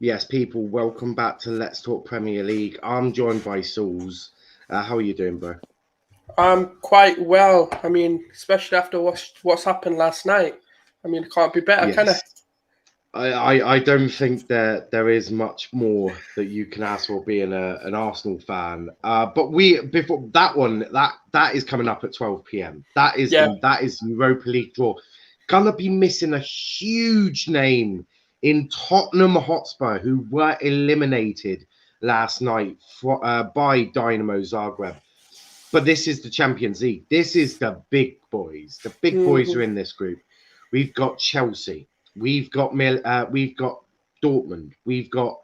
Yes, people, welcome back to Let's Talk Premier League. I'm joined by Sauls. How are you doing, bro? I'm quite well. I mean, especially after what's happened last night. I mean, it can't be better, can Yes. it? I don't think that there is much more that you can ask for being an Arsenal fan. But we before that one that is coming up at 12 p.m. Yeah. That is Europa League draw. Gonna be missing a huge name in Tottenham Hotspur, who were eliminated last night by Dynamo Zagreb. But this is the Champions League. This is the big boys. The big boys are hmm in this group. We've got Chelsea. We've got Dortmund. We've got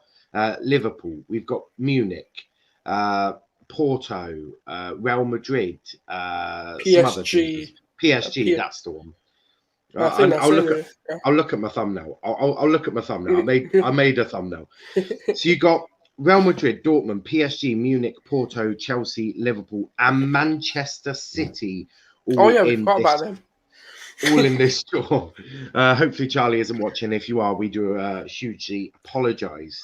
Liverpool. We've got Munich, uh, Porto, Real Madrid, some other teams. PSG. PSG. That's the one. I think that's I'll look at. it. Yeah. I'll look at my thumbnail. I'll look at my thumbnail. I made a thumbnail. So you got Real Madrid, Dortmund, PSG, Munich, Porto, Chelsea, Liverpool, and Manchester City Oh all yeah, we in forgot this about them. draw. Hopefully Charlie isn't watching. If you are, we do hugely apologise.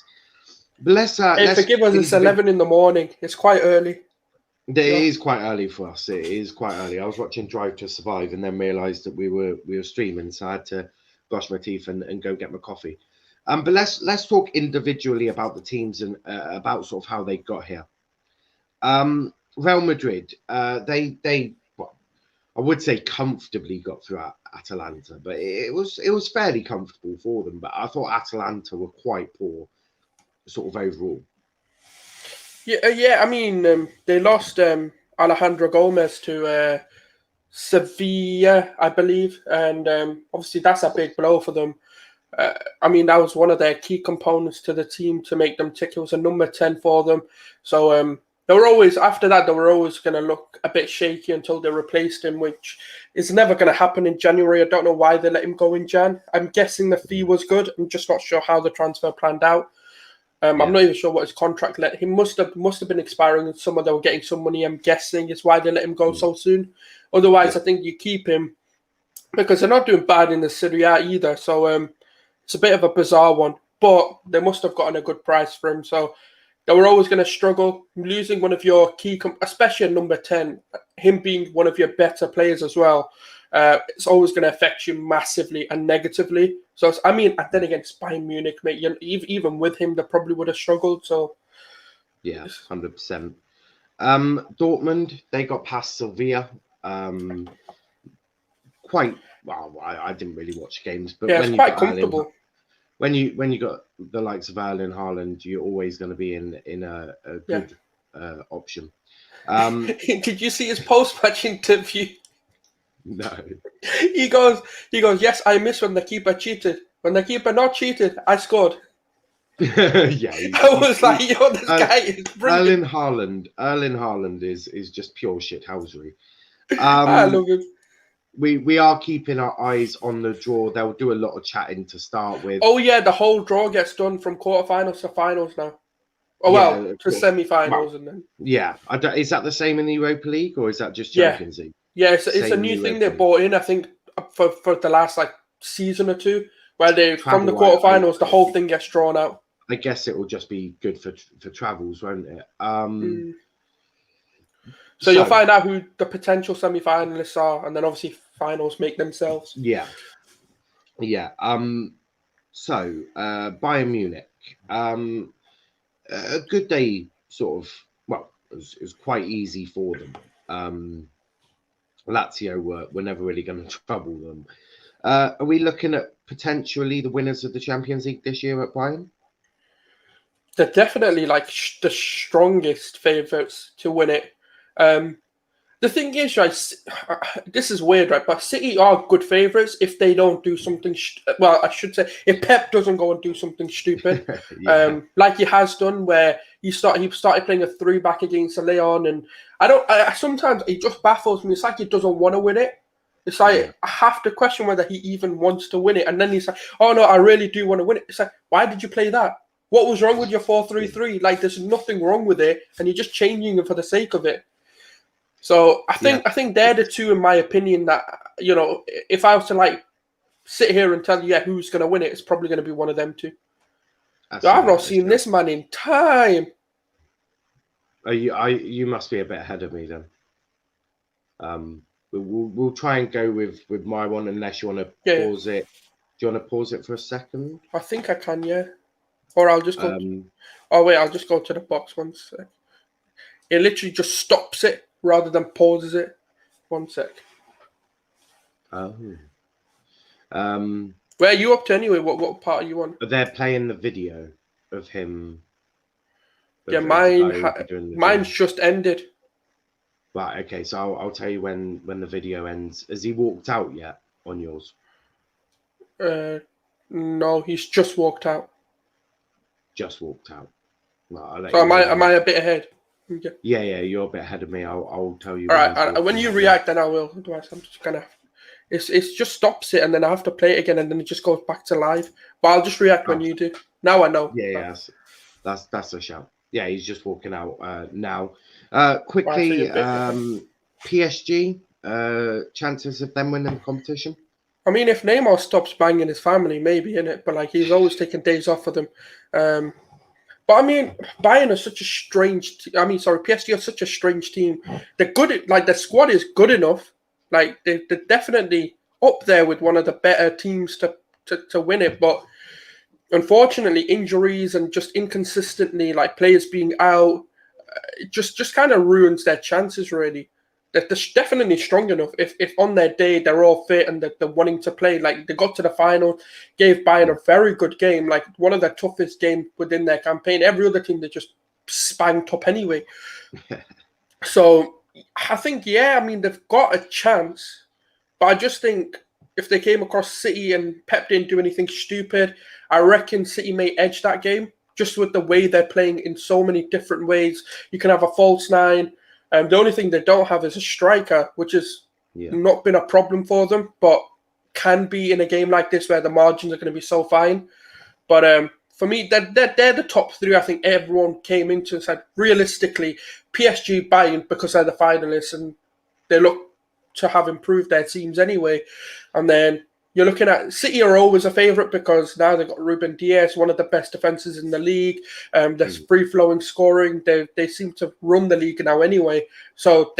But Hey, let's forgive us. It's 11 in the morning. It's quite early. It is quite early for us. It is quite early. I was watching Drive to Survive and then realised that we were streaming, so I had to brush my teeth and go get my coffee. But let's talk individually about the teams and about sort of how they got here. Real Madrid, they well, I would say comfortably got through Atalanta, but it was fairly comfortable for them. But I thought Atalanta were quite poor, sort of overall. Yeah. I mean, they lost Alejandro Gomez to Sevilla, I believe, and obviously that's a big blow for them. I mean, that was one of their key components to the team to make them tick. It was a number 10 for them. So they were always, after that, they were always going to look a bit shaky until they replaced him, which is never going to happen in January. I don't know why they let him go in Jan. I'm guessing the fee was good. I'm just not sure how the transfer planned out. I'm not even sure what his contract let. He must have been expiring, and they were getting some money. I'm guessing is why they let him go so soon. Otherwise, I think you keep him because they're not doing bad in the Serie A either. So it's a bit of a bizarre one, but they must have gotten a good price for him. So they were always going to struggle. Losing one of your key, especially at number 10, him being one of your better players as well, it's always going to affect you massively and negatively. So, I mean, and then against Bayern Munich, mate, even with him, they probably would have struggled. So, yeah, 100%. Dortmund, they got past Sevilla. Quite well. I didn't really watch games, but yeah, when it's you quite got comfortable. when you got the likes of Erling Haaland, you're always going to be in a good option. Did you see his post-match interview? No. He goes, yes, I miss when the keeper cheated. When the keeper not cheated, I scored. Yeah, I was like, yo, this guy is brilliant. Erling Haaland is just pure shithousery. I love him. We are keeping our eyes on the draw. They'll do a lot of chatting to start with. Oh yeah, the whole draw gets done from quarterfinals to finals now. Oh well, to semi-finals and then. Yeah, is that the same in the Europa League or is that just Champions League? Yeah, it's a new thing they brought in. I think for the last season or two, where they from the quarterfinals, the whole thing gets drawn out. I guess it will just be good for travels, won't it? So you'll find out who the potential semi-finalists are, and then obviously finals make themselves. Yeah. So Bayern Munich, a good day, sort of. Well, it was quite easy for them. Lazio were never really going to trouble them. Are we looking at potentially the winners of the Champions League this year at Bayern? They're definitely the strongest favourites to win it. The thing is, right, this is weird, right? But City are good favourites if they don't do something. Well, I should say if Pep doesn't go and do something stupid, like he has done, where he started playing a 3-back against Leon, and I sometimes it just baffles me. It's like he doesn't want to win it. It's like I have to question whether he even wants to win it, and then he's like, "Oh no, I really do want to win it." It's like, why did you play that? What was wrong with your 4-3-3? Like, there's nothing wrong with it, and you're just changing it for the sake of it. So I think they're the two, in my opinion, that, you know, if I was to sit here and tell you who's going to win it, it's probably going to be one of them two. That's I've not a seen shout. this man in time. You must be a bit ahead of me then. We'll try and go with my one unless you want to Yeah, pause it. Do you want to pause it for a second? I think I can, yeah. Or I'll just go. Oh wait, I'll just go to the box one sec. It literally just stops it rather than pauses it. 1 sec. Oh. Where are you up to anyway? What part are you on? They're playing the video of him. Yeah, Of the guy who'll be doing the mine's video. just ended. Right. Okay. So I'll tell you when the video ends. Has he walked out yet on yours? No, he's just walked out. Just walked out. Well, I'll let So you am know I a bit ahead? Okay. Yeah, you're a bit ahead of me. I'll tell you. All When right. When you react, then I will. Otherwise, I'm just gonna. It's just stops it, and then I have to play it again, and then it just goes back to live. But I'll just react when you do. Now I know. Yeah. That's a shout. Yeah, he's just walking out now. Quickly, PSG chances of them winning the competition. I mean, if Neymar stops banging his family, maybe, innit? But like, he's always taking days off for them. But I mean, Bayern is such a strange. PSG are such a strange team. They're good. Like their squad is good enough. Like they're definitely up there with one of the better teams to win it. But unfortunately, injuries and just inconsistently, like players being out, it just kind of ruins their chances. Really, they're definitely strong enough. If on their day they're all fit and they're wanting to play, like they got to the final, gave Bayern a very good game, like one of the toughest games within their campaign. Every other team they just spanked up anyway. So I think they've got a chance, but I just think if they came across City and Pep didn't do anything stupid, I reckon City may edge that game just with the way they're playing in so many different ways. You can have a false nine. The only thing they don't have is a striker, which has not been a problem for them, but can be in a game like this where the margins are going to be so fine. But for me, they're the top three. I think everyone came into and said, realistically, PSG, Bayern, because they're the finalists and they look to have improved their teams anyway. And then you're looking at City are always a favourite because now they've got Ruben Dias, one of the best defences in the league. There's free-flowing scoring. They seem to run the league now anyway. So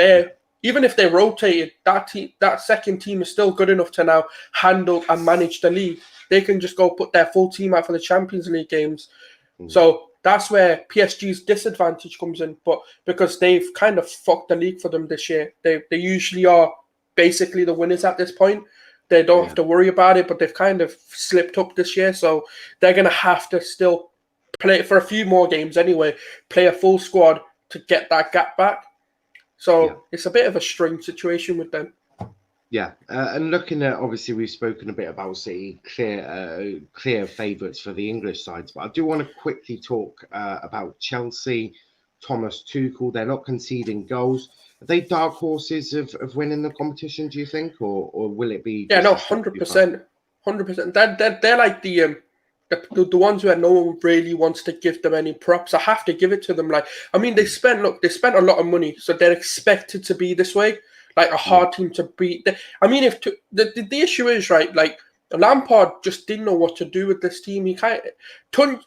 even if they rotated, that second team is still good enough to now handle and manage the league. They can just go put their full team out for the Champions League games. So that's where PSG's disadvantage comes in. But because they've kind of fucked the league for them this year, they usually are basically the winners at this point. They don't have to worry about it, but they've kind of slipped up this year. So they're going to have to still play for a few more games anyway, play a full squad to get that gap back. So it's a bit of a strange situation with them. Yeah, and looking at, obviously, we've spoken a bit about City, clear favourites for the English sides, but I do want to quickly talk about Chelsea, Thomas Tuchel. They're not conceding goals. Are they dark horses of winning the competition, do you think, or will it be? Yeah, no, 100%, 100%. They're like the ones where no one really wants to give them any props. I have to give it to them. Like, I mean, they spent a lot of money, so they're expected to be this way. Like a hard team to beat. I mean, the issue is, right, like Lampard just didn't know what to do with this team. He kind of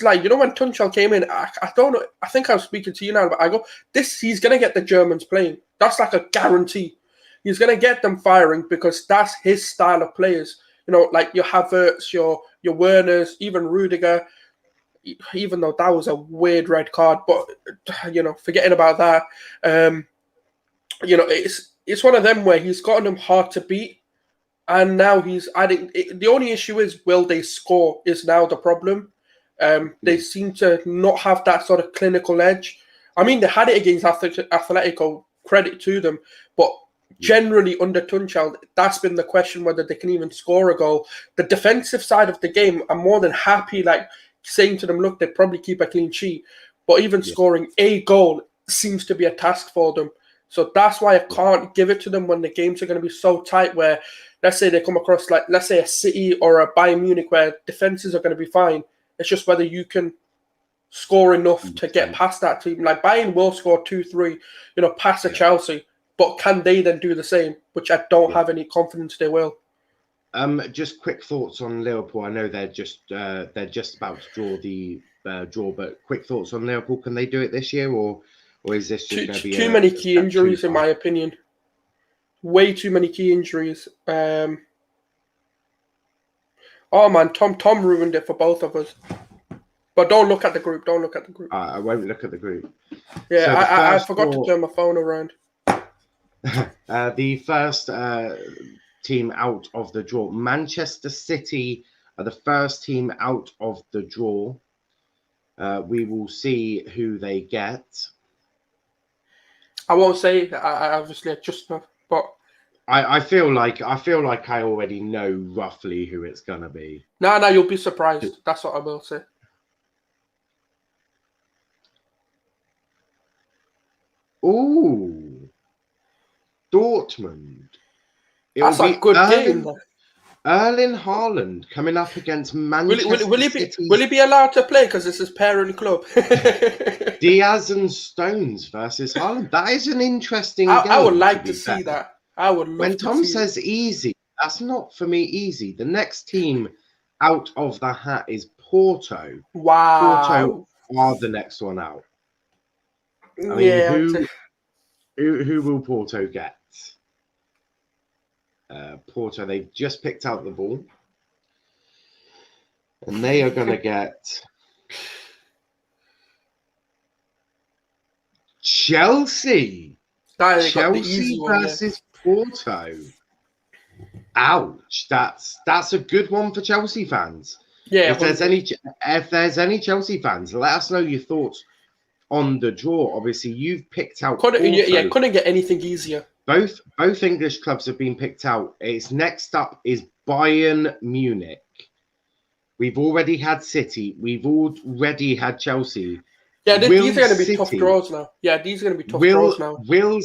like, you know, when Tuchel came in, I don't know. I think I was speaking to you now, but I go, he's gonna get the Germans playing. That's like a guarantee. He's gonna get them firing because that's his style of players. You know, like your Havertz, your Werners, even Rudiger. Even though that was a weird red card, but you know, forgetting about that. You know, it's one of them where he's gotten them hard to beat, and now he's adding. The only issue is, will they score? Is now the problem. They seem to not have that sort of clinical edge. I mean, they had it against Atletico. Credit to them, but generally under Tuchel, that's been the question whether they can even score a goal. The defensive side of the game, I'm more than happy, like saying to them, look, they probably keep a clean sheet, but even scoring a goal seems to be a task for them. So that's why I can't give it to them when the games are going to be so tight where, let's say they come across, like, let's say a City or a Bayern Munich where defenses are going to be fine. It's just whether you can score enough to get past that team. Like Bayern will score 2-3, you know, past Chelsea. But can they then do the same? Which I don't have any confidence they will. Just quick thoughts on Liverpool. I know they're just about to draw the draw, but quick thoughts on Liverpool. Can they do it this year, or is this just going to be too many key injuries, in my opinion? Way too many key injuries. Oh man, Tom ruined it for both of us. But don't look at the group. Don't look at the group. I won't look at the group. Yeah, so I forgot to turn my phone around. The first team out of the draw. Manchester City are the first team out of the draw. We will see who they get. I won't say. I obviously just know, but I feel like I already know roughly who it's gonna be. No, you'll be surprised. That's what I will say. Ooh, Dortmund. That's a good game. Erling Haaland coming up against Manchester City. Will he be allowed to play because this is parent club? Diaz and Stones versus Haaland. That is an interesting game. I would like to see that. I would love when to Tom see says easy, that's not for me easy. The next team out of the hat is Porto. Wow. Porto are the next one out. I mean, who will Porto get? Porto, they've just picked out the ball. And they are going to get Chelsea. Chelsea versus Porto. Ouch. That's a good one for Chelsea fans. Yeah. If there's any Chelsea fans, let us know your thoughts on the draw. Obviously, you've picked out couldn't get anything easier. Both English clubs have been picked out. It's next up is Bayern Munich. We've already had City. We've already had Chelsea. Yeah, these are going to be tough draws now. Yeah, these are going to be tough draws now. Will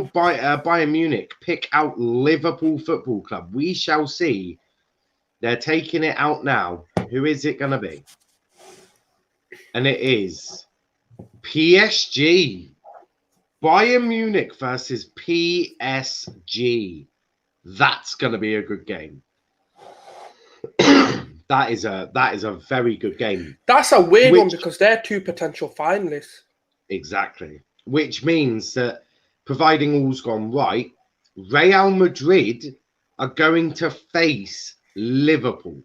Bayern Munich pick out Liverpool Football Club? We shall see. They're taking it out now. Who is it going to be? And it is PSG. Bayern Munich versus PSG. That's going to be a good game. That is a very good game. That's a weird one because they're two potential finalists. Exactly. Which means that providing all's gone right, Real Madrid are going to face Liverpool.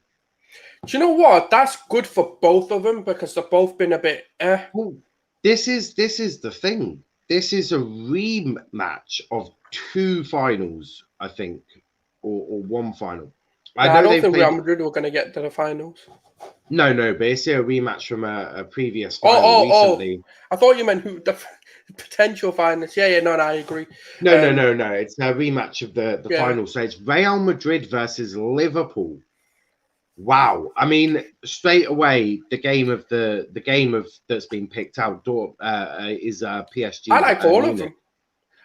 Do you know what? That's good for both of them because they've both been a bit Well, this is the thing. This is a rematch of two finals, I think, or one final. I don't think Real Madrid were going to get to the finals. No, but it's a rematch from a previous final recently. I thought you meant who the potential finals. Yeah, no, I agree. No. It's a rematch of the final. So it's Real Madrid versus Liverpool. Wow. I mean, straight away, the game that's been picked out is PSG. I like all of them.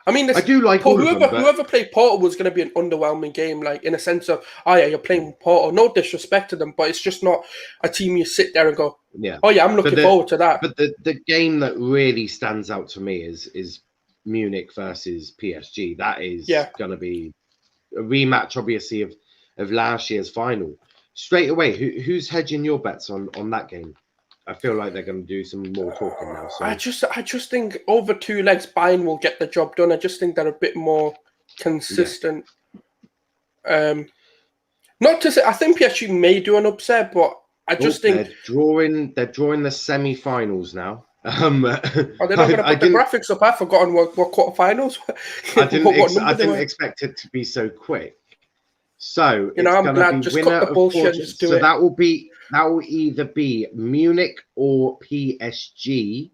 I mean, I do like all of them. Whoever played Porto was going to be an underwhelming game, like in a sense of, oh yeah, you're playing Porto. No disrespect to them, but it's just not a team you sit there and go, oh yeah, I'm looking forward to that. But the game that really stands out to me is Munich versus PSG. That is going to be a rematch, obviously, of last year's final. Straight away, who's hedging your bets on that game? I feel like they're going to do some more talking now. So. I just think over two legs, Bayern will get the job done. I just think they're a bit more consistent. Yeah. Not to say I think PSG may do an upset, but I just think they're drawing the semi-finals now. Are they not going to put the graphics up? I've forgotten what quarterfinals. I didn't expect it to be so quick. So I'm glad. Just cut the bullshit and just do it. So that will either be Munich or PSG.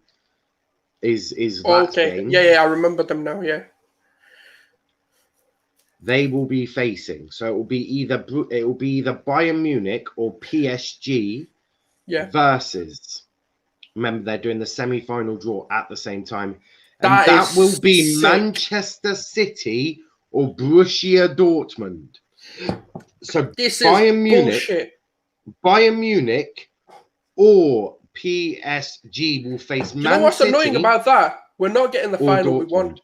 Is that game? Yeah, I remember them now. Yeah, they will be facing. So it will be either Bayern Munich or PSG. Yeah. Versus. Remember, they're doing the semi-final draw at the same time, and that will be sick. Manchester City or Borussia Dortmund. So this Bayern Munich or PSG will face Man City. What's annoying about that? We're not getting the final Dortmund. we want.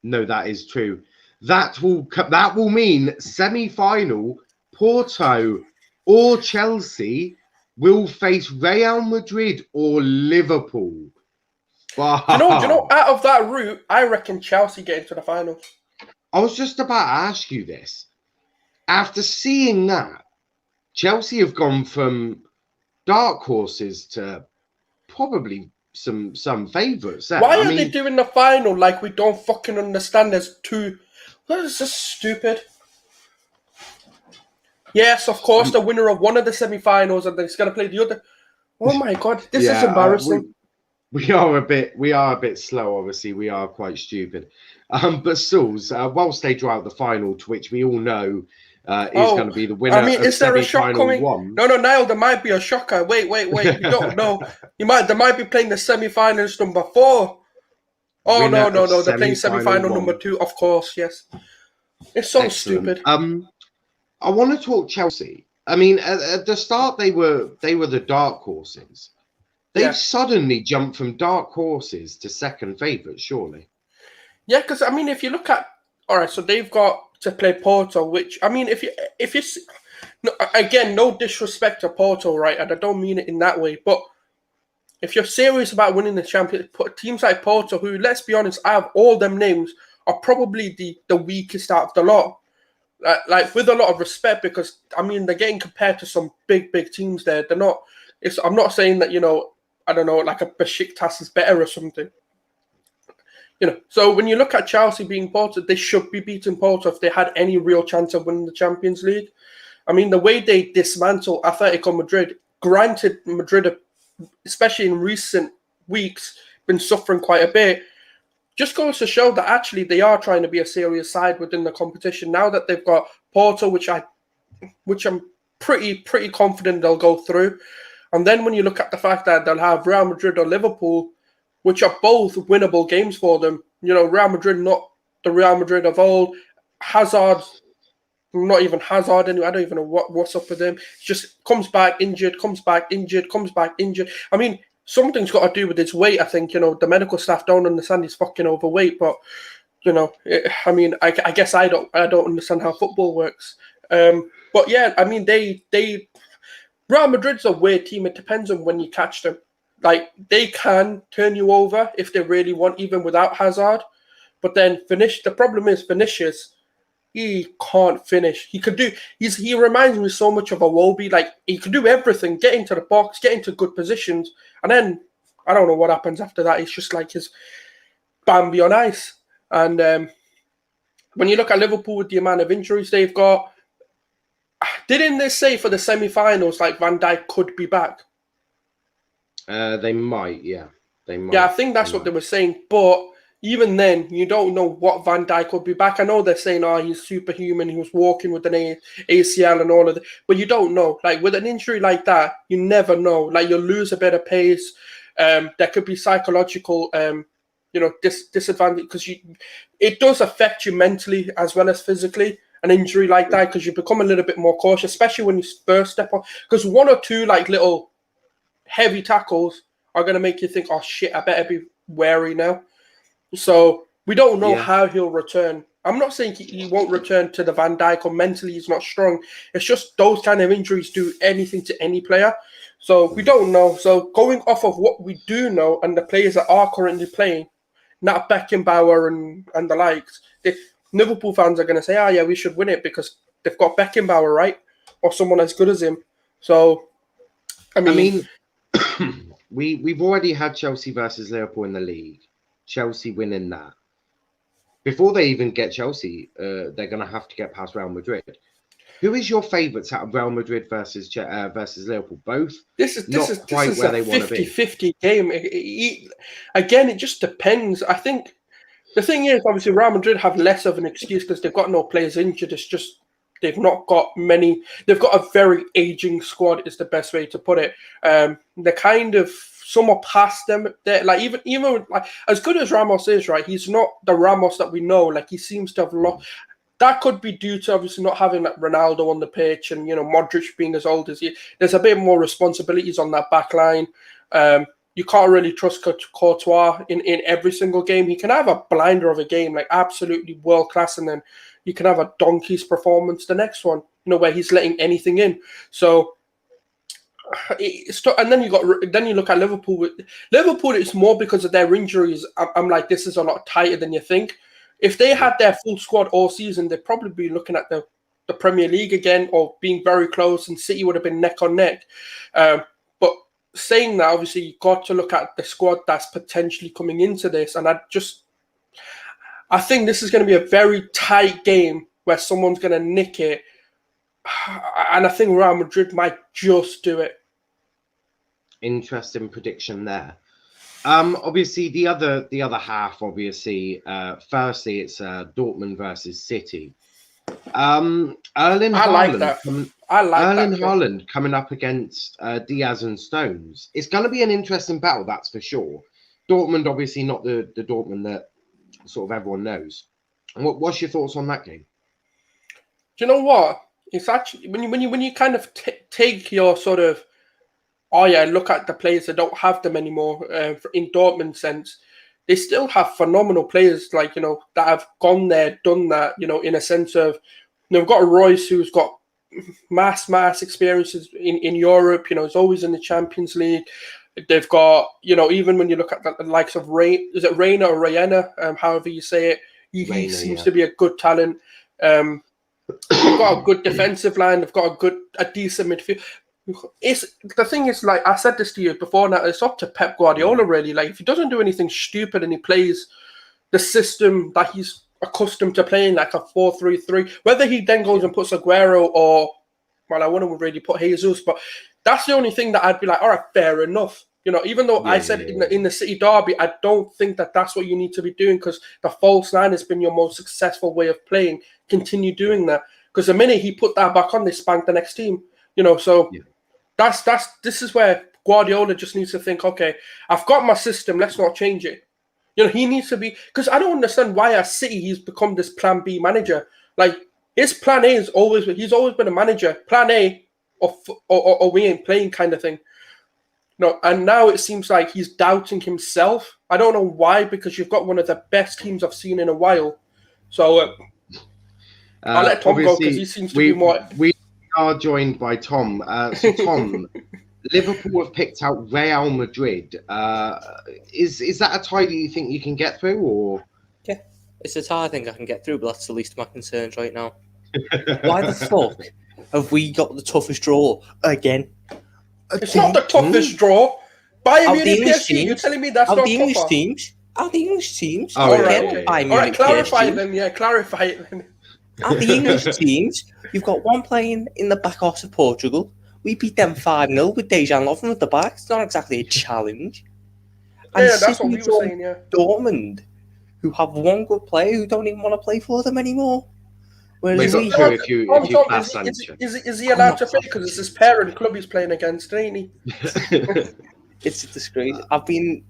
No, that is true. that will mean semi-final Porto or Chelsea will face Real Madrid or Liverpool. Do you know, out of that route, I reckon Chelsea get into the finals. I was just about to ask you this. After seeing that, Chelsea have gone from dark horses to probably some favourites. Why are they doing the final like we don't fucking understand? There's two. That is just stupid. Yes, of course, the winner of one of the semi-finals and then he's going to play the other. Oh my God, this is embarrassing. We are a bit slow, obviously. We are quite stupid. But Souls, whilst they draw out the final, to which we all know is going to be the winner. I mean, is there a shock coming? No, Niall, there might be a shocker. Wait. You don't know. They might be playing the semi-finals number 4. Oh, no. They're playing semi-final number 2, of course, yes. It's so stupid. I want to talk Chelsea. I mean, at the start, they were the dark horses. They've suddenly jumped from dark horses to second favourites, surely. Yeah, because, I mean, if you look at... All right, so they've got to play Porto, which, I mean, if you again, no disrespect to Porto, right? And I don't mean it in that way, but if you're serious about winning the championship, teams like Porto, who, let's be honest, I have all them names, are probably the weakest out of the lot. Like, with a lot of respect, because, I mean, they're getting compared to some big teams there. They're not... I'm not saying that, I don't know, like a Besiktas is better or something. So when you look at Chelsea being Porto, they should be beating Porto if they had any real chance of winning the Champions League. I mean, the way they dismantle Atletico Madrid, granted Madrid, especially in recent weeks, been suffering quite a bit, just goes to show that actually they are trying to be a serious side within the competition. Now that they've got Porto, which I'm pretty confident they'll go through. And then when you look at the fact that they'll have Real Madrid or Liverpool, which are both winnable games for them. Real Madrid, not the Real Madrid of old. Hazard, not even Hazard anyway. I don't even know what's up with him. Just comes back injured, comes back injured. I mean, something's got to do with his weight, I think. The medical staff don't understand he's fucking overweight, but, I mean, I guess I don't understand how football works. But yeah, I mean, Real Madrid's a weird team. It depends on when you catch them. Like, they can turn you over if they really want, even without Hazard. But then the problem is Vinicius, he can't finish. He reminds me so much of Iwobi. Like, he can do everything, get into the box, get into good positions. And then, I don't know what happens after that. It's just like his Bambi on ice. And when you look at Liverpool with the amount of injuries they've got, didn't they say for the semi-finals, like, Van Dijk could be back? They might, yeah. They might. Yeah, I think that's what they were saying. But even then, you don't know what Van Dijk will be back. I know they're saying, he's superhuman. He was walking with an ACL and all of that. But you don't know. Like, with an injury like that, you never know. Like, you'll lose a bit of pace. There could be psychological, disadvantage. Because it does affect you mentally as well as physically. An injury like that, because you become a little bit more cautious, especially when you first step on. Because one or two, like, little heavy tackles are going to make you think, oh shit, I better be wary now. So we don't know how he'll return. I'm not saying he won't return to the Van Dijk or mentally he's not strong. It's just those kind of injuries do anything to any player. So we don't know. So going off of what we do know and the players that are currently playing, not Beckenbauer and the likes, Liverpool fans are going to say, we should win it because they've got Beckenbauer, right? Or someone as good as him. So, I mean we've already had Chelsea versus Liverpool in the league. Chelsea winning that. Before they even get Chelsea, they're going to have to get past Real Madrid. Who is your favourites out of Real Madrid versus Liverpool? Both. This is where they want to be. 50-50 game. Again, it just depends. I think the thing is, obviously, Real Madrid have less of an excuse because they've got no players injured. It's just they've not got many. They've got a very aging squad. Is the best way to put it. They're kind of somewhat past them. They're like even like as good as Ramos is, right? He's not the Ramos that we know. Like he seems to have lost. That could be due to obviously not having like Ronaldo on the pitch and Modric being as old as he. There's a bit more responsibilities on that back line. you can't really trust Courtois in every single game. He can have a blinder of a game, like absolutely world class, and then you can have a donkey's performance the next one, where he's letting anything in. So, and then you look at Liverpool. Liverpool, it's more because of their injuries. I'm like, this is a lot tighter than you think. If they had their full squad all season, they'd probably be looking at the Premier League again, or being very close, and City would have been neck on neck. But saying that, obviously, you've got to look at the squad that's potentially coming into this. And I think this is going to be a very tight game where someone's going to nick it. And I think Real Madrid might just do it. Interesting prediction there. Obviously, the other half, obviously, firstly, it's Dortmund versus City. Erling Haaland coming up against Diaz and Stones. It's going to be an interesting battle, that's for sure. Dortmund, obviously, not the Dortmund that sort of everyone knows. And what's your thoughts on that game? Do you know what? It's actually when you kind of take your sort of, look at the players that don't have them anymore. In Dortmund sense, they still have phenomenal players, like, that have gone there, done that, in a sense of, they've got Royce, who's got mass experiences in Europe, is always in the Champions League. They've got, even when you look at the likes of is it Reina or Rayena, however you say it, he seems to be a good talent. They've got a good defensive line. They've got a decent midfield. The thing is, like I said this to you before, now it's up to Pep Guardiola, really. Like, if he doesn't do anything stupid and he plays the system that he's accustomed to playing, like a 4-3-3, whether he then goes and puts Aguero or, well, I wouldn't really put Jesus, but that's the only thing that I'd be like, all right, fair enough. Even though I said in the City derby, I don't think that that's what you need to be doing, because the false nine has been your most successful way of playing. Continue doing that, because the minute he put that back on, they spanked the next team. So this is where Guardiola just needs to think, okay, I've got my system, let's not change it. He needs to be, because I don't understand why at City he's become this plan B manager. Like, his plan A he's always been a manager. Plan A or we ain't playing kind of thing. And now it seems like he's doubting himself. I don't know why, because you've got one of the best teams I've seen in a while. So I'll let Tom go, because he seems to be more. We are joined by Tom. So Tom, Liverpool have picked out Real Madrid. Is that a tie that you think you can get through, or? Yeah, it's a tie I think I can get through, but that's the least of my concerns right now. Why the fuck have we got the toughest draw again? It's not the toughest draw. Bayern Munich, PSG, you're telling me that's not the English teams? Are the English teams? All right, clarify it then. Yeah, clarify it then. Are the English teams? You've got one playing in the back half of Portugal. We beat them 5-0 with Dejan Lovren at the back. It's not exactly a challenge. And that's what we were saying, yeah. Dortmund, who have one good player who don't even want to play for them anymore. Whereas is he allowed to play because it's his parent club he's playing against, ain't he? It's a disgrace. I'm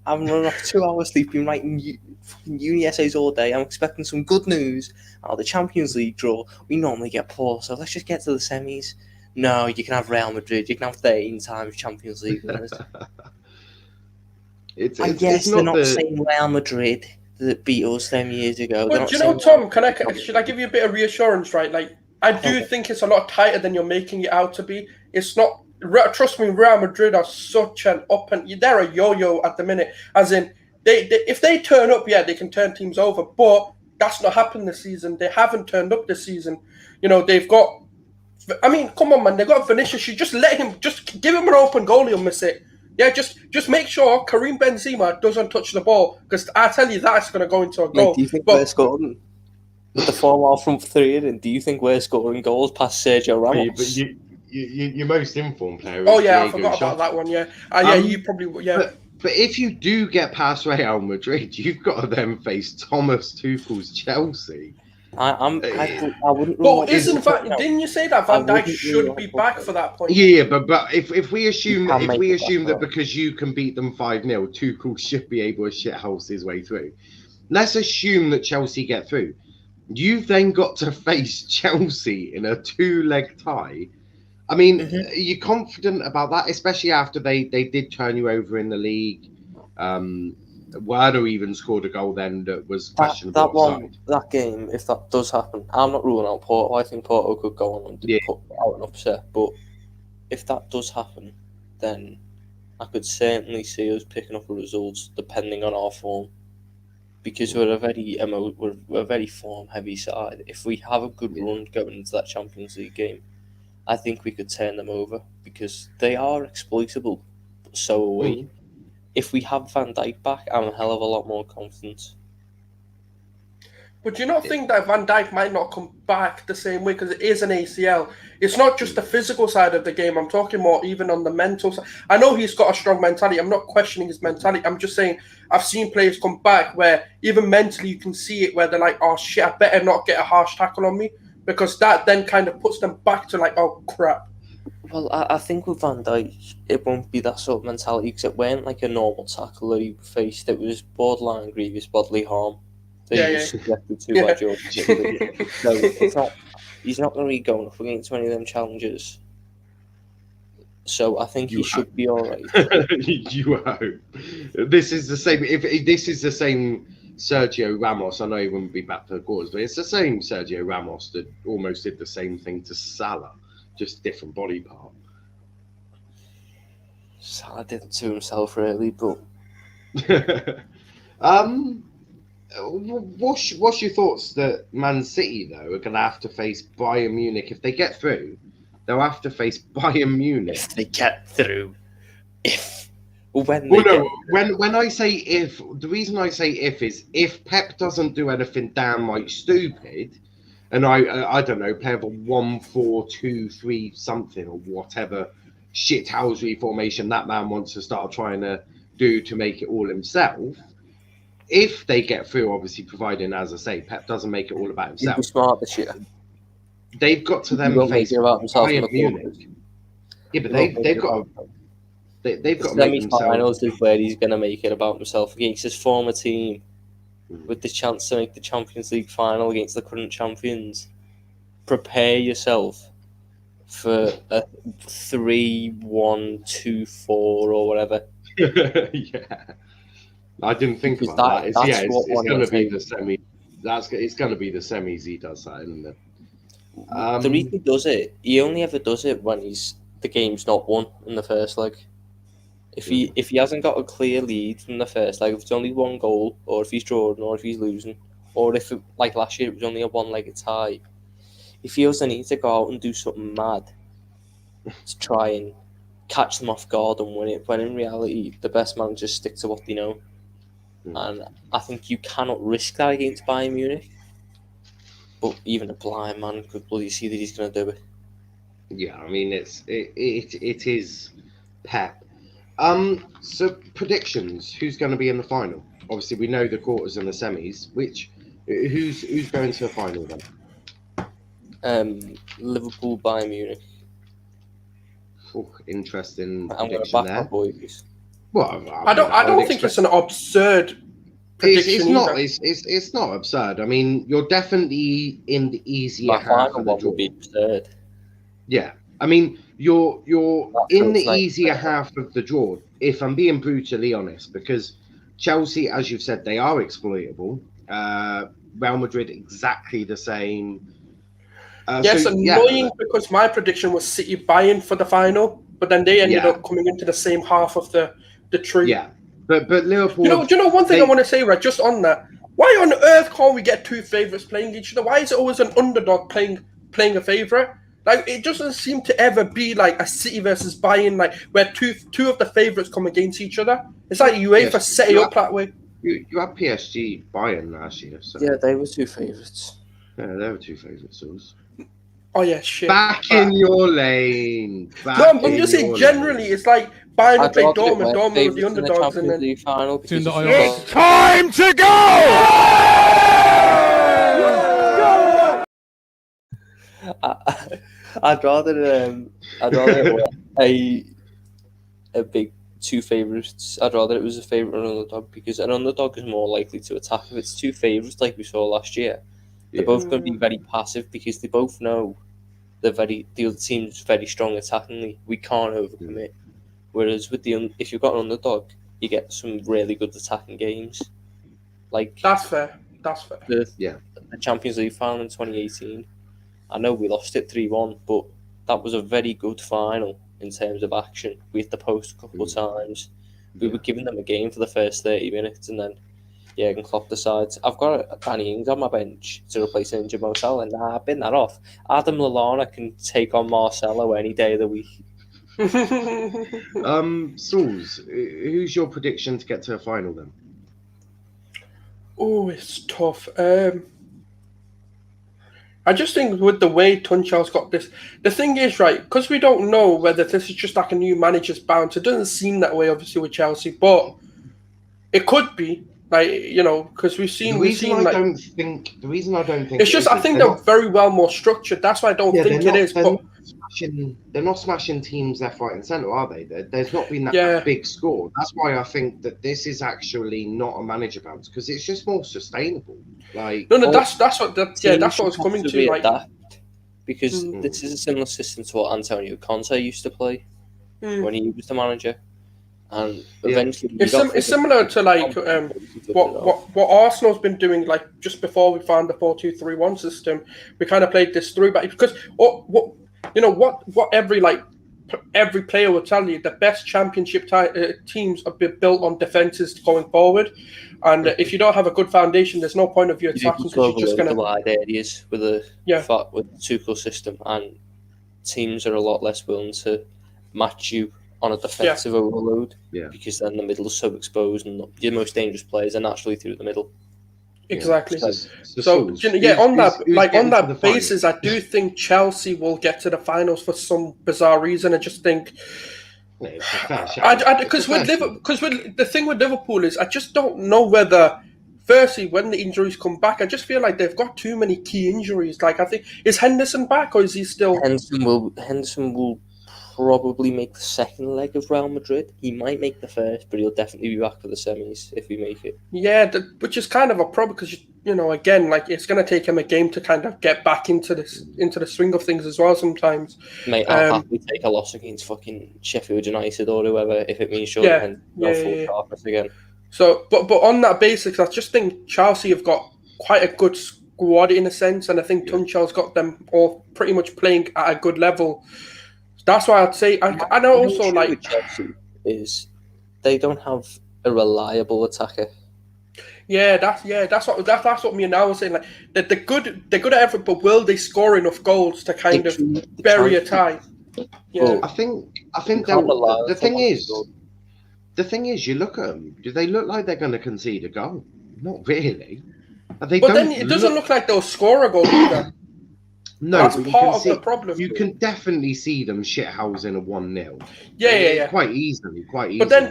running off 2 hours sleep, been writing uni essays all day. I'm expecting some good news out of the Champions League draw. We normally get poor, so let's just get to the semis. No, you can have Real Madrid. You can have 13 times Champions League winners. I guess they're not the same Real Madrid that beat us 10 years ago. But do you know, Tom, should I give you a bit of reassurance, right? Like, I do think it's a lot tighter than you're making it out to be. It's not, trust me, Real Madrid are such an they're a yo-yo at the minute. As in, if they turn up, they can turn teams over, but that's not happened this season. They haven't turned up this season. They've got, come on, man, they've got Vinicius. You just just give him an open goal, he'll miss it. Yeah, just make sure Karim Benzema doesn't touch the ball, because I tell you that's going to go into a goal. Do you think we're scoring with the 4 front three? And do you think we're scoring goals past Sergio Ramos? But your most informed player. Oh yeah, I forgot about that one. Yeah, you probably But if you do get past Real Madrid, you've got to then face Thomas Tuchel's Chelsea. I wouldn't. Well, didn't you say that Van Dijk should be back for that point? Yeah, but if we assume that because you can beat them 5-0, Tuchel should be able to shithouse his way through. Let's assume that Chelsea get through. You've then got to face Chelsea in a 2-leg tie. Are you confident about that, especially after they did turn you over in the league? Werner even scored a goal then that was questionable offside. That game, if that does happen, I'm not ruling out Porto. I think Porto could go on and put out an upset. But if that does happen, then I could certainly see us picking up a result depending on our form. Because we're a very form heavy side. If we have a good run going into that Champions League game, I think we could turn them over because they are exploitable. But so are we. If we have Van Dijk back, I'm a hell of a lot more confident. But do you not think that Van Dijk might not come back the same way because it is an ACL? It's not just the physical side of the game. I'm talking more even on the mental side. I know he's got a strong mentality. I'm not questioning his mentality. I'm just saying I've seen players come back where even mentally you can see it where they're like, oh shit, I better not get a harsh tackle on me because that then kind of puts them back to like, oh crap. Well, I think with Van Dijk, it won't be that sort of mentality because it weren't like a normal tackle that he faced. It was borderline grievous bodily harm that he was subjected to by Jordan. So he's not going to be going up against any of them challenges. So I think he should be all right. You hope. This is the same. If this is the same Sergio Ramos, I know he wouldn't be back for the quarters, but it's the same Sergio Ramos that almost did the same thing to Salah. Just different body part. Salah did it to himself, really, but what's your thoughts that Man City though are going to have to face Bayern Munich if they get through? They'll have to face Bayern Munich if they get through. When I say if, the reason I say if is if Pep doesn't do anything downright stupid. And I don't know, play with a 1-4-2-3 something or whatever shithousery formation that man wants to start trying to do to make it all himself. If they get through, obviously, providing, as I say, Pep doesn't make it all about himself. He'll be smart this year. They've got to then face Bayern Munich. Yeah, but they've got to make themselves. Semi-finals is where he's going to make it about himself against his former team. With the chance to make the Champions League final against the current champions, prepare yourself for a 3-1-2-4 or whatever. Yeah, I didn't think about that. It's going to be the semi. It's going to be the semis. He does that, isn't it? The reason he does it, he only ever does it when the game's not won in the first leg. If he hasn't got a clear lead from the first leg, if it's only one goal, or if he's drawing, or if he's losing, or if, like last year, it was only a one-legged tie, he feels the need to go out and do something mad to try and catch them off guard and win it, when in reality, the best managers stick to what they know. And I think you cannot risk that against Bayern Munich. But even a blind man could bloody see that he's going to do it. Yeah, I mean, it is Pep. So predictions. Who's going to be in the final? Obviously, we know the quarters and the semis. Who's going to the final then? Liverpool, Bayern Munich. Interesting I'm going prediction to back my boys. Well, I don't think it's an absurd prediction. It's not absurd. I mean, you're definitely in the easier half of the draw. Would be absurd. Yeah. I mean, you're in the easier half of the draw, if I'm being brutally honest, because Chelsea, as you've said, they are exploitable. Real Madrid, exactly the same. Because my prediction was City Bayern for the final, but then they ended up coming into the same half of the tree. Yeah, but Liverpool. Do you know one thing I want to say, right? Just on that, why on earth can't we get two favourites playing each other? Why is it always an underdog playing a favourite? Like, it doesn't seem to ever be like a City versus Bayern, like where two of the favourites come against each other. It's like UEFA set it up that way. You had PSG Bayern last year. So. Yeah, they were two favourites. Yeah, they were two favourites. Oh yeah, shit. Back in your lane. I'm just saying generally, it's like Bayern will play Dortmund. Dortmund with the underdogs, and then it's time to go. I'd rather a big two favourites. I'd rather it was a favourite or an underdog, because an underdog is more likely to attack. If it's two favourites like we saw last year, they're both going to be very passive because they both know the other team's very strong attackingly. We can't overcommit. Whereas with if you've got an underdog, you get some really good attacking games. Like That's fair. That's fair. the Yeah. Champions League final in 2018. I know we lost it 3-1, but that was a very good final in terms of action. We hit the post a couple of times. We were giving them a game for the first 30 minutes, and then Jurgen Klopp decides, I've got Danny Ings on my bench to replace injured Mo Salah, and I've been that off. Adam Lallana can take on Marcelo any day of the week. Sauls, who's your prediction to get to a final then? Oh, it's tough. I just think with the way Tunchel's got this, the thing is, right, because we don't know whether this is just like a new manager's bounce. It doesn't seem that way, obviously, with Chelsea, but it could be, like, you know, because we've seen. The reason I don't think it's just I think they're very well more structured. That's why I don't think it is. But they're not smashing teams left, right, and centre, are they? There's not been that big score. That's why I think that this is actually not a manager bounce, because it's just more sustainable. Like that's what that's what I was coming to. Like, because this is a similar system to what Antonio Conte used to play when he was the manager, and eventually it's similar to like what Arsenal's been doing. Like just before we found the 4-2-3-1 system, we kind of played this through back because what every player will tell you, the best championship teams are built on defenses going forward, and if you don't have a good foundation, there's no point of you attacking because you're just going to wide areas with the Tuchel system, and teams are a lot less willing to match you on a defensive overload because then the middle is so exposed and your most dangerous players are naturally through the middle. Exactly. On that basis, I do think Chelsea will get to the finals for some bizarre reason. I just think because the thing with Liverpool is I just don't know whether. Firstly, when the injuries come back, I just feel like they've got too many key injuries. Like I think is Henderson back or is he still? Henderson will probably make the second leg of Real Madrid. He might make the first, but he'll definitely be back for the semis if we make it. Yeah, which is kind of a problem because again, like it's going to take him a game to kind of get back into the swing of things as well. Sometimes, mate, I'll happily take a loss against fucking Sheffield United or whoever if it means full sharpness again. So, but on that basis, I just think Chelsea have got quite a good squad in a sense, and I think Tunchel's got them all pretty much playing at a good level. That's why I'd say, I know also like Chelsea is they don't have a reliable attacker. That's what me and I was saying. Like they're good at everything, but will they score enough goals to kind of bury a tie? Yeah, well, I think the thing is, you look at them. Do they look like they're going to concede a goal? Not really. Then it doesn't look like they'll score a goal either. No, that's part of the problem. You can definitely see them shithousing a 1-0. Yeah. Quite easily. But then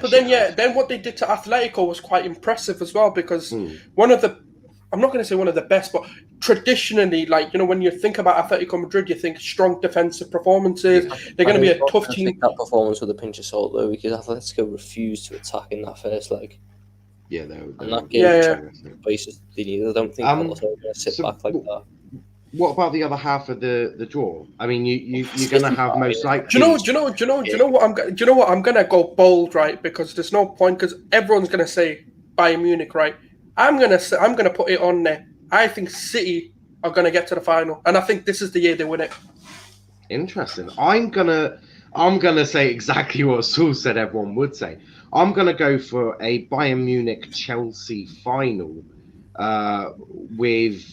what they did to Atletico was quite impressive as well because one of the, I'm not going to say one of the best, but traditionally, like when you think about Atletico Madrid, you think strong defensive performances. They're going to be a tough team. I think that performance with a pinch of salt though, because Atletico refused to attack in that first leg. Yeah, and that game basis they needed. I don't think they're going to sit back like that. What about the other half of the draw? I mean, you're going to have most likely. Do you know what I'm going to go bold, right? Because there's no point because everyone's going to say Bayern Munich, right? I'm going to put it on there. I think City are going to get to the final, and I think this is the year they win it. Interesting. I'm gonna say exactly what Saul said. Everyone would say. I'm gonna go for a Bayern Munich Chelsea final, with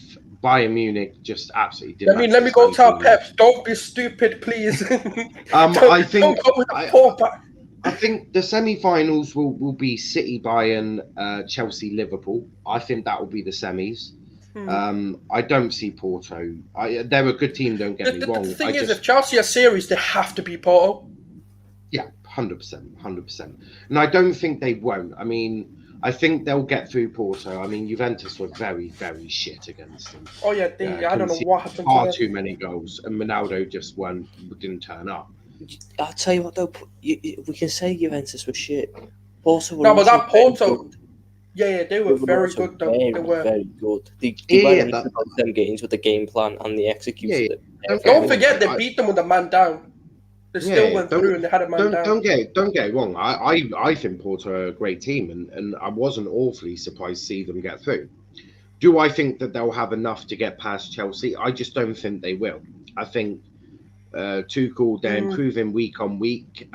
Bayern Munich just absolutely. Let me go tell Pep. Don't be stupid, please. I think the semi-finals will be City, Bayern, Chelsea, Liverpool. I think that will be the semis. I don't see Porto. They're a good team. Don't get me wrong. The thing is, if Chelsea are serious, they have to beat Porto. Yeah, 100%. And I don't think they won't. I mean, I think they'll get through Porto. I mean, Juventus were very, very shit against them. Oh yeah, I don't know what happened. Far too many goals, and Ronaldo just didn't turn up. I'll tell you what though, we can say Juventus was shit. Porto were Porto. Yeah, they were very good. Though. They were very good. They went into them games with the game plan and the execution. Don't forget they beat them with a man down. They still went through and they had a man down. Don't get it wrong. I think Porto are a great team, and I wasn't awfully surprised to see them get through. Do I think that they'll have enough to get past Chelsea? I just don't think they will. I think Tuchel, they're improving week on week.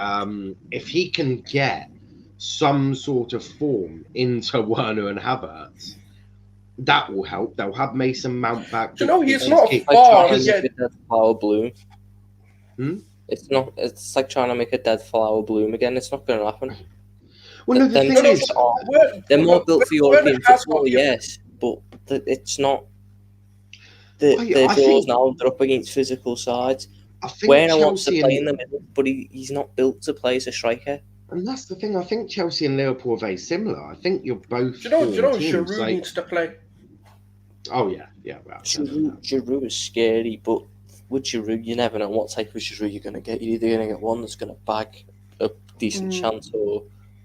If he can get some sort of form into Werner and Havertz, that will help. They'll have Mason Mount back. Do you know, he's not far to get... flower bloom. Hmm? It's like trying to make a dead flower bloom again. It's not going to happen. Well, no, the thing is... They're more built for European football, yes, but it's not... Their doors now, they're up against physical sides. Werner wants to play in the middle, but he's not built to play as a striker. And that's the thing. I think Chelsea and Liverpool are very similar. I think you're both... Do you know Giroud needs to play? Oh, yeah. Well, Giroud is scary, but with Giroud, you never know what type of Giroud you're going to get. You're either going to get one that's going to bag a decent chance, or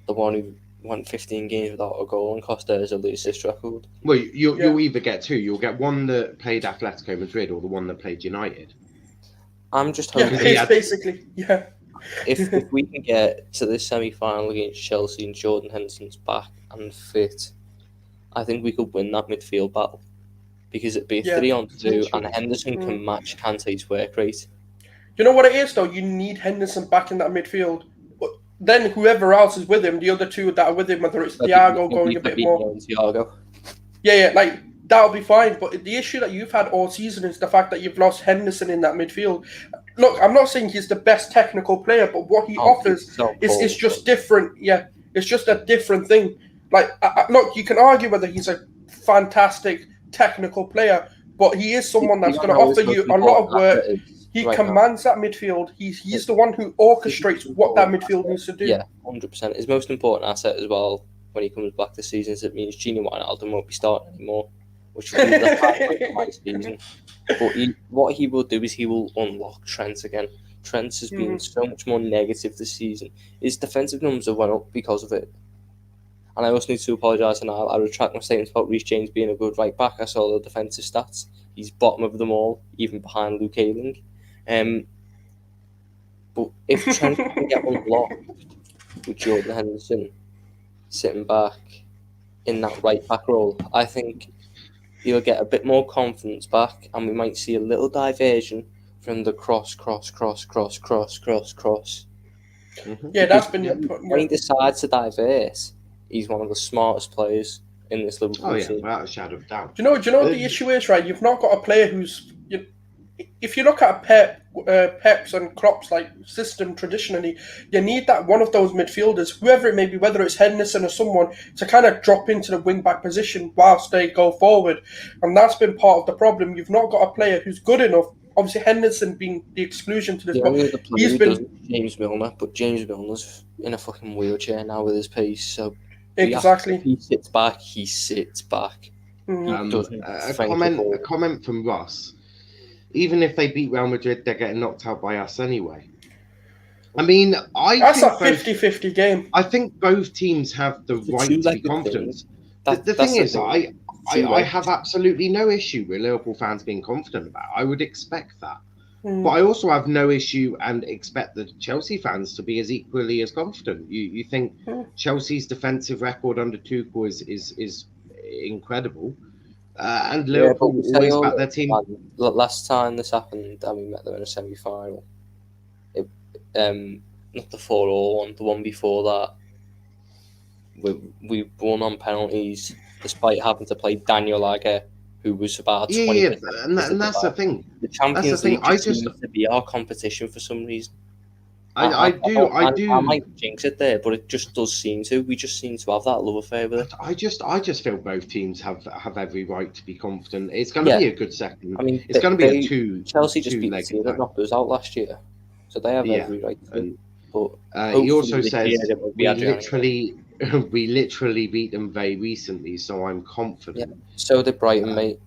the one who won 15 games without a goal and cost us a assist record. Well, you'll either get two. You'll get one that played Atletico Madrid or the one that played United. I'm just hoping... basically, yeah. If we can get to the semi-final against Chelsea and Jordan Henderson's back and fit, I think we could win that midfield battle. Because it'd be a 3-on-2 and Henderson can match Kante's work rate. You know what it is, though? You need Henderson back in that midfield. Then whoever else is with him, the other two that are with him, whether it's Thiago going a bit more... Thiago. Yeah, like, that'll be fine. But the issue that you've had all season is the fact that you've lost Henderson in that midfield. Look, I'm not saying he's the best technical player, but what he offers is just different. Yeah, it's just a different thing. Like, look, you can argue whether he's a fantastic technical player, but he is someone that's going to offer you a lot of work. He commands that midfield. He's the one who orchestrates what that midfield needs to do. Yeah, 100%. His most important asset as well when he comes back this season is it means Gini Wijnaldum won't be starting anymore, which will be the highlight of my season. But what he will do is he will unlock Trent again. Trent has been so much more negative this season. His defensive numbers have went up because of it. And I also need to apologise, and I retract my statements about Reece James being a good right back. I saw the defensive stats. He's bottom of them all, even behind Luke Ayling. But if Trent can get unlocked with Jordan Henderson sitting back in that right back role, I think he'll get a bit more confidence back, and we might see a little diversion from the cross. Yeah, that's been... When he decides to diverse, he's one of the smartest players in this Liverpool team. Without a shadow of doubt. Do you know what the issue is, right? You've not got a player who's... if you look at Pep's and Klopp's like system traditionally, you need that one of those midfielders, whoever it may be, whether it's Henderson or someone, to kind of drop into the wing-back position whilst they go forward. And that's been part of the problem. You've not got a player who's good enough. Obviously, Henderson being the exclusion to this, but he's been... James Milner, but James Milner's in a fucking wheelchair now with his pace, so... Exactly. If he sits back, he sits back. A comment from Ross. Even if they beat Real Madrid, they're getting knocked out by us anyway. I mean, that's a 50-50 game. I think both teams have the right to be confident. The thing is, I have absolutely no issue with Liverpool fans being confident about it. I would expect that. But I also have no issue and expect the Chelsea fans to be as equally as confident. You think Chelsea's defensive record under Tuchel is incredible. And Liverpool always back their team. Last time this happened, and we met them in a semi-final. Not the 4-4 one, the one before that. We won on penalties, despite having to play Daniel Agger, who was about 20. Yeah, and that's the thing. The Champions League seems to be our competition for some reason. I do. I might jinx it there, but it just does seem to. We just seem to have that love affair with it. I just feel both teams have every right to be confident. It's going to be a good second. I mean, it's going to be a two. Chelsea just beat the team that knocked us out last year, so they have every right to do. But he also says we literally beat them very recently, so I'm confident. Yeah. So did Brighton, mate.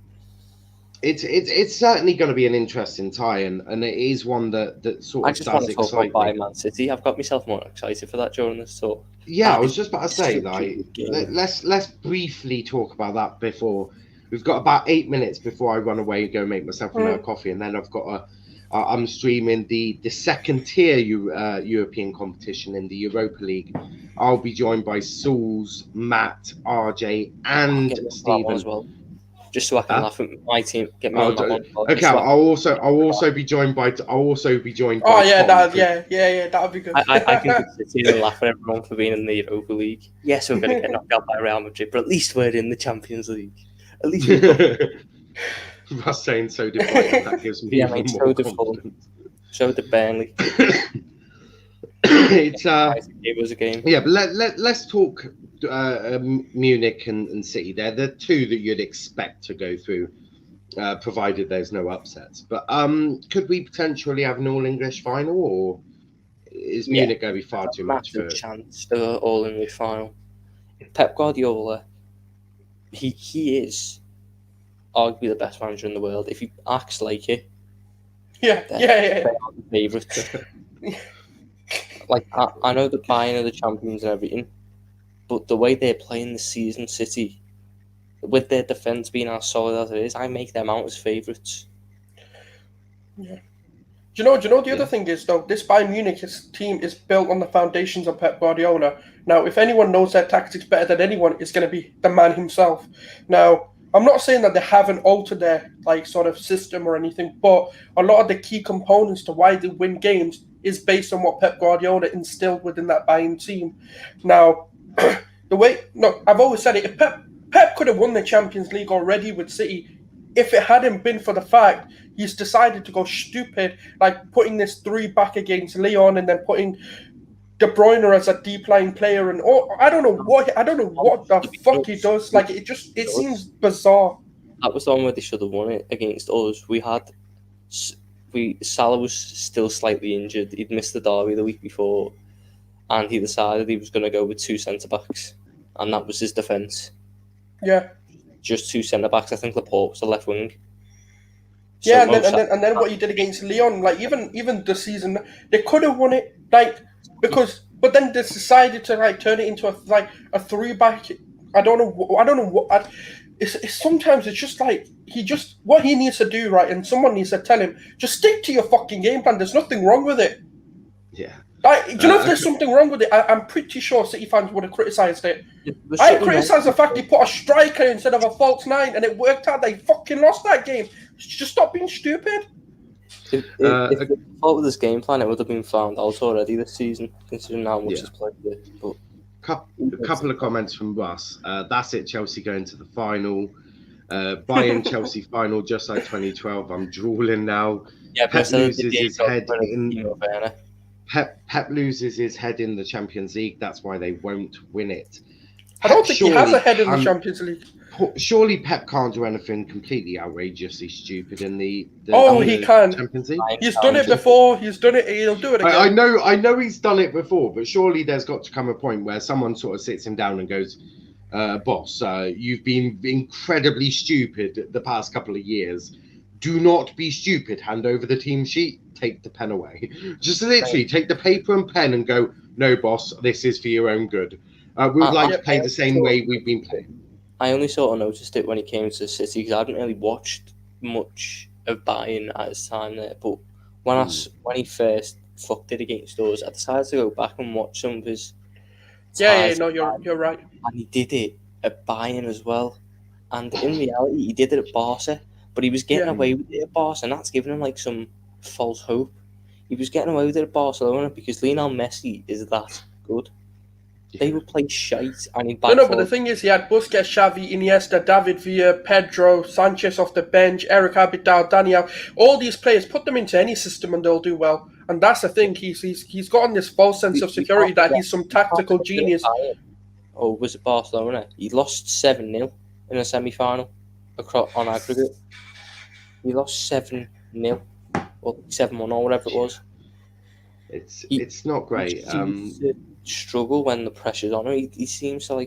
It's certainly going to be an interesting tie, and it is one that sort of I just want to talk about Bayern Man City. I've got myself more excited for that during this talk. Yeah, I was just about to say, let's briefly talk about that before. We've got about 8 minutes before I run away and go make myself another coffee, and then I've got I'm streaming the second tier European competition in the Europa League. I'll be joined by Sauls, Matt, RJ, and Get me on that one Stephen. as well. Just so I can laugh at my team. Get me Oh, on that one. okay, So I'll also be joined by. Oh yeah, Tom. that'd be good. I can sit here and laugh at everyone for being in the Europa League. Yes, we're going to get knocked out by Real Madrid, but at least we're in the Champions League. At least we've got... Russ saying so did Bayern. That gives me even more confidence. So did Burnley. It's It was a game. Yeah, but let's talk Munich and City. They're the two that you'd expect to go through, provided there's no upsets. But could we potentially have an all-English final, or is Munich going to be far too much for? Chance of an all-English final. Pep Guardiola, he is arguably the best manager in the world. If he acts like it, They are the favourites. Like I know the Bayern are the champions and everything, but the way they're playing this season, City, with their defence being as solid as it is, I make them out as favourites. Yeah. Do you know the other thing is, though, this Bayern Munich team is built on the foundations of Pep Guardiola. Now, if anyone knows their tactics better than anyone, it's going to be the man himself. Now, I'm not saying that they haven't altered their sort of system or anything, but a lot of the key components to why they win games is based on what Pep Guardiola instilled within that Bayern team. Now, I've always said it, if Pep could have won the Champions League already with City, if it hadn't been for the fact he's decided to go stupid, like putting this 3 back against Lyon and then putting De Bruyne as a deep line player, and I don't know what the fuck he does. It seems bizarre. That was the one where they should have won it against us. Salah was still slightly injured. He'd missed the derby the week before, and he decided he was going to go with 2 centre backs, and that was his defence. Yeah, just 2 centre backs. I think Laporte was the left wing. So yeah, and then what he did against Lyon, even this season, they could have won it, but then they decided to turn it into a 3 back. I don't know what. Sometimes it's just what he needs to do, right? And someone needs to tell him, just stick to your fucking game plan. There's nothing wrong with it. Yeah. Do you know if there's something wrong with it? I'm pretty sure City fans would have criticised it. I criticised the fact he put a striker instead of a false 9, and it worked out. They fucking lost that game. Just stop being stupid. If they thought with this game plan, it would have been found out already this season, considering how much he's played it. But a couple of comments from Russ. That's it, Chelsea going to the final. Bayern Chelsea final, just like 2012. I'm drooling now. Yeah, Pep loses his head in. Pep loses his head in the Champions League. That's why they won't win it. I don't think he has a head in the Champions League. Surely Pep can't do anything completely outrageously stupid in the he can. Champions League. He's done it before. He's done it. He'll do it again. I know he's done it before, but surely there's got to come a point where someone sort of sits him down and goes, "Boss, you've been incredibly stupid the past couple of years. Do not be stupid. Hand over the team sheet. Take the pen away. Just literally take the paper and pen and go, no, boss, this is for your own good. We would like to play the same way we've been playing." I only sort of noticed it when he came to City because I hadn't really watched much of Bayern at his time there. But when he first fucked it against us, I decided to go back and watch some of his. You're right. And he did it at Bayern as well. And in reality, he did it at Barca, but he was getting away with it at Barca, and that's giving him some false hope. He was getting away with it at Barcelona because Lionel Messi is that good. They would play shite. But the thing is, he had Busquets, Xavi, Iniesta, David Villa, Pedro, Sanchez off the bench, Eric Abidal, Daniel. All these players, put them into any system and they'll do well. And that's the thing. He's gotten this false sense of security that he's some tactical genius. Oh, was it Barcelona? He lost 7-0 in a semi-final on aggregate. He lost 7-0 or 7-1 or whatever it was. It's not great. Struggle when the pressure's on him. He seems to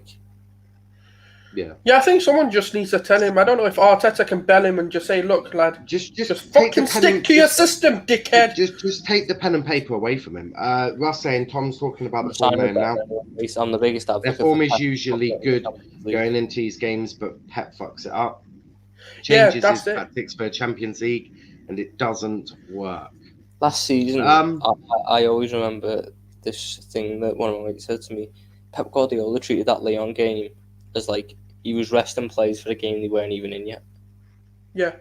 Yeah, I think someone just needs to tell him. I don't know if Arteta can bell him and just say, "Look, lad, just fucking stick to your system, dickhead." Just take the pen and paper away from him. Russ saying Tom's talking about the form now. I'm the biggest advocate. Their form is usually good going into these games, but Pep fucks it up. Changes his tactics for Champions League. and it doesn't work. Last season, I always remember this thing that one of my mates said to me. Pep Guardiola treated that Lyon game as like he was resting players for a game they weren't even in yet. Yeah.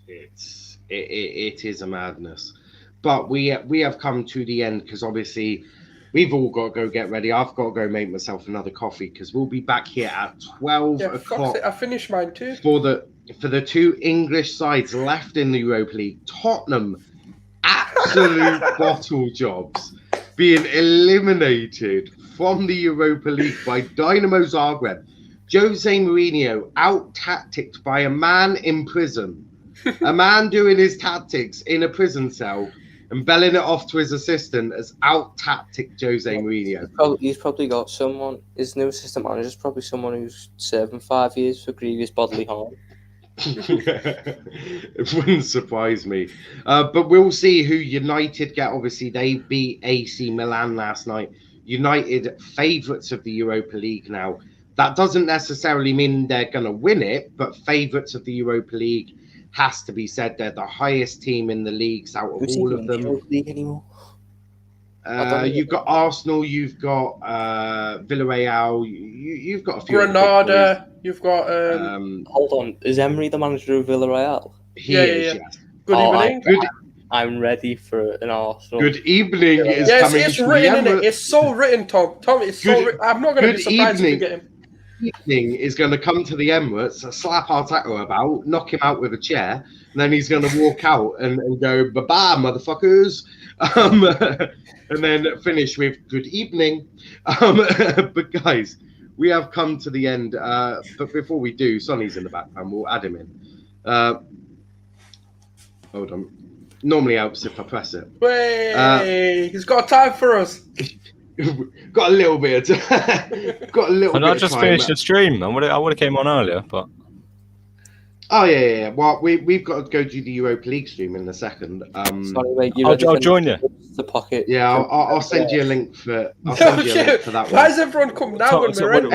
It is a madness. But we have come to the end because obviously we've all got to go get ready. I've got to go make myself another coffee because we'll be back here at 12 o'clock. I finished mine too. For the two English sides left in the Europa League. Tottenham, absolute bottle jobs, being eliminated from the Europa League by Dynamo Zagreb. Jose Mourinho out-tacticked by a man in prison. A man doing his tactics in a prison cell and belling it off to his assistant as out-tacticked Jose Mourinho. He's probably got someone, his new assistant manager is probably someone who's serving 5 years for grievous bodily harm. It wouldn't surprise me. But we'll see who United get. Obviously, they beat AC Milan last night. United, favourites of the Europa League now. That doesn't necessarily mean they're going to win it, but favourites of the Europa League has to be said. They're the highest team in the leagues out of all of them. League anymore? You've got Arsenal, you've got Villarreal, you've got a few. Granada, you've got. Hold on, is Emery the manager of Villarreal? He is, yes. Good evening. I'm ready for an Arsenal. Good evening is coming. It's written in it. It's so written, Tom. It's so written. I'm not going to be surprised if you get him. Evening is going to come to the Emirates, slap Arteta about, knock him out with a chair, and then he's going to walk out and go, bye-bye, motherfuckers. And then finish with good evening. But guys, we have come to the end. But before we do, Sonny's in the background. We'll add him in. Hold on. Normally helps if I press it. Hey, he's got time for us. Got a little bit of time. And I just finished the stream. I would have came on earlier, but. Oh yeah. Well, we've got to go do the Europa League stream in a second. Sorry, mate, I'll join you. The pocket. Yeah, I'll send you a link for. I'll send you a link for that one. Why does everyone come now when we're in?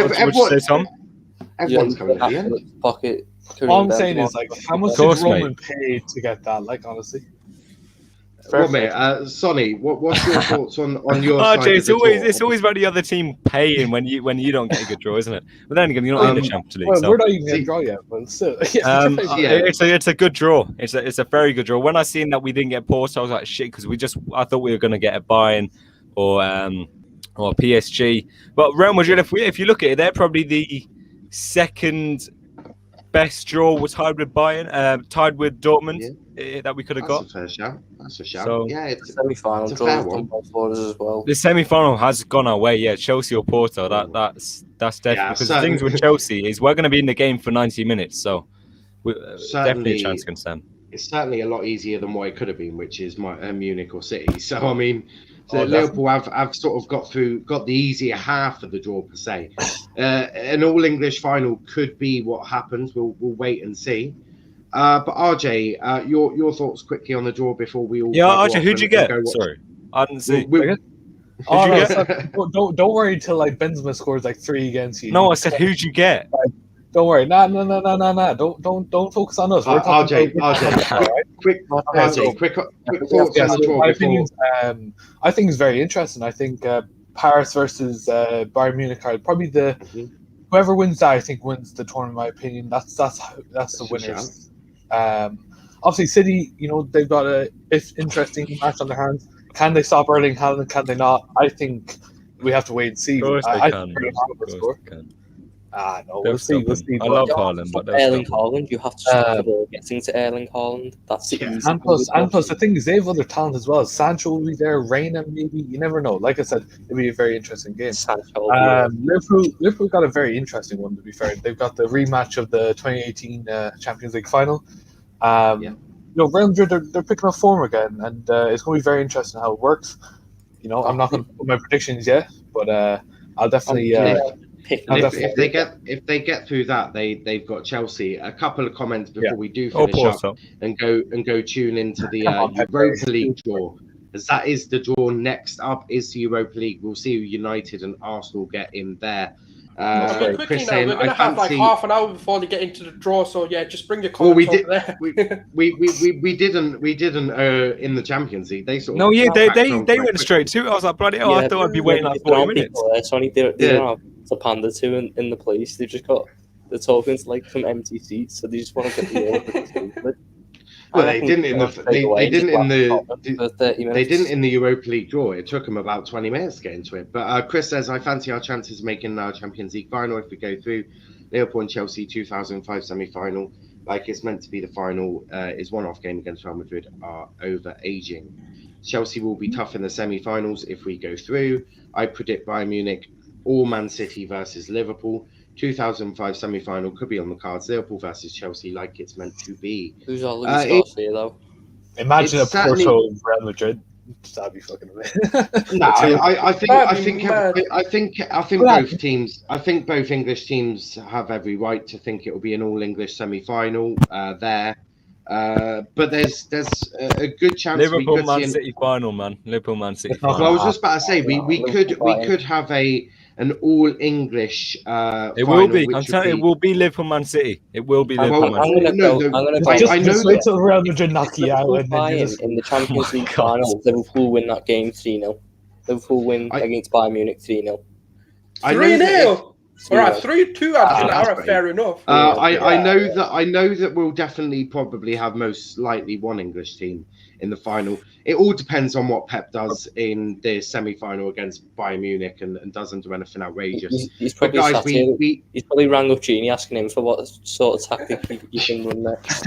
Everyone's coming at the end. Pocket. All I'm saying is, like, how much did Roman pay to get that? Like, honestly. Well, mate, Sonny, what's your thoughts on your side? It's always about the other team paying when you don't get a good draw, isn't it? But then again, you're not in the Champions League. Well, so. we're not even in a draw yet, but still. It's a good draw. It's a very good draw. When I seen that we didn't get Porto, I was like, shit, because I thought we were going to get a Bayern or PSG. But Real Madrid, if you look at it, they're probably the second best draw. Was tied with Bayern, tied with Dortmund. Yeah. That we could have got. That's a shout. So, yeah, it's semi-final draw for us as well. The semi-final has gone our way. Yeah, Chelsea or Porto. That's definitely because the things with Chelsea is we're going to be in the game for 90 minutes. So definitely a chance against them. It's certainly a lot easier than what it could have been, which is Munich or City. So I mean, Liverpool have sort of got the easier half of the draw per se. An all English final could be what happens. We'll wait and see. But RJ, your thoughts quickly on the draw before we all. Yeah, RJ, who'd you get? Sorry, I didn't see. Don't worry until like Benzema scores like 3 against you. No, I said who'd you get? Don't worry. No. Don't focus on us. We're talking quick thoughts on the draw. I think it's very interesting. I think Paris versus Bayern Munich are probably whoever wins that. I think wins the tournament. In my opinion, that's the winners. Obviously, City, they've got a interesting match on their hands. Can they stop Erling Haaland? Can they not? I think we have to wait and see. Of course they can. No, we'll see. I love Haaland, but Erling Haaland, you have to stop the ball getting to Erling Haaland. That's easy. And plus, the thing is, they have other talent as well. Sancho will be there, Reina maybe. You never know. Like I said, it'll be a very interesting game. Liverpool got a very interesting one. To be fair, they've got the rematch of the 2018 Champions League final. Real Madrid, they're picking up form again, and it's going to be very interesting how it works. I'm not going to put my predictions yet, but I'll definitely. If they get through that, they've got Chelsea. A couple of comments before we do finish up and go tune into the Europa League draw, as that is the draw. Next up is the Europa League. We'll see who United and Arsenal get in there. I mean, quickly Chris now, saying, we're going to I have like fancy. half an hour before they get into the draw, so yeah, just bring your Well, comments we did. over there. We didn't in the Champions League. They sort of No, yeah, they cracked on quite went quickly. straight to it. I was like, bloody hell, I thought I'd be waiting like 40 minutes. It's only they don't have to pander to in the place. They've just got the talking to like some empty seats, so they just want to get the Well, they didn't in the Europa League draw. It took them about 20 minutes to get into it. But Chris says, I fancy our chances of making our Champions League final if we go through. Liverpool and Chelsea 2005 semi-final, like it's meant to be the final, is one-off game against Real Madrid, are over-aging. Chelsea will be tough in the semi-finals if we go through. I predict Bayern Munich or Man City versus Liverpool. 2005 semi-final could be on the cards. Liverpool versus Chelsea, like it's meant to be. Who's all Luis Garcia though? Imagine a Porto Real Madrid. That'd be fucking amazing. No, I think both teams. I think both English teams have every right to think it will be an all-English semi-final there. But there's a good chance Liverpool Man City final, man. Liverpool Man City final. Well, I was just about to say we could have an all-English it will be. I'm telling you, it will be Liverpool Man City. It will be Liverpool Man City. I know wait till Real Madrid knock you out. In the Champions League final, Liverpool win that game 3-0. Liverpool win against Bayern Munich 3-0. 3-0. All right, 3-2. Fair enough. I know that we'll definitely probably have most likely one English team in the final. It all depends on what Pep does in the semi-final against Bayern Munich and doesn't do anything outrageous. He's probably he's probably rang up Genie asking him for what sort of tactic he can run next.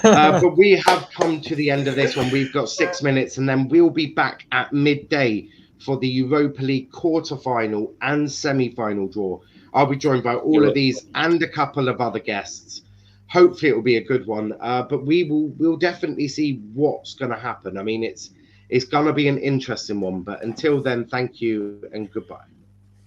But we have come to the end of this one. We've got 6 minutes, and then we'll be back at midday for the Europa League quarter-final and semi-final draw. I'll be joined by all of these and a couple of other guests. Hopefully it will be a good one, but we'll definitely see what's going to happen. I mean, it's going to be an interesting one, but until then, thank you and goodbye.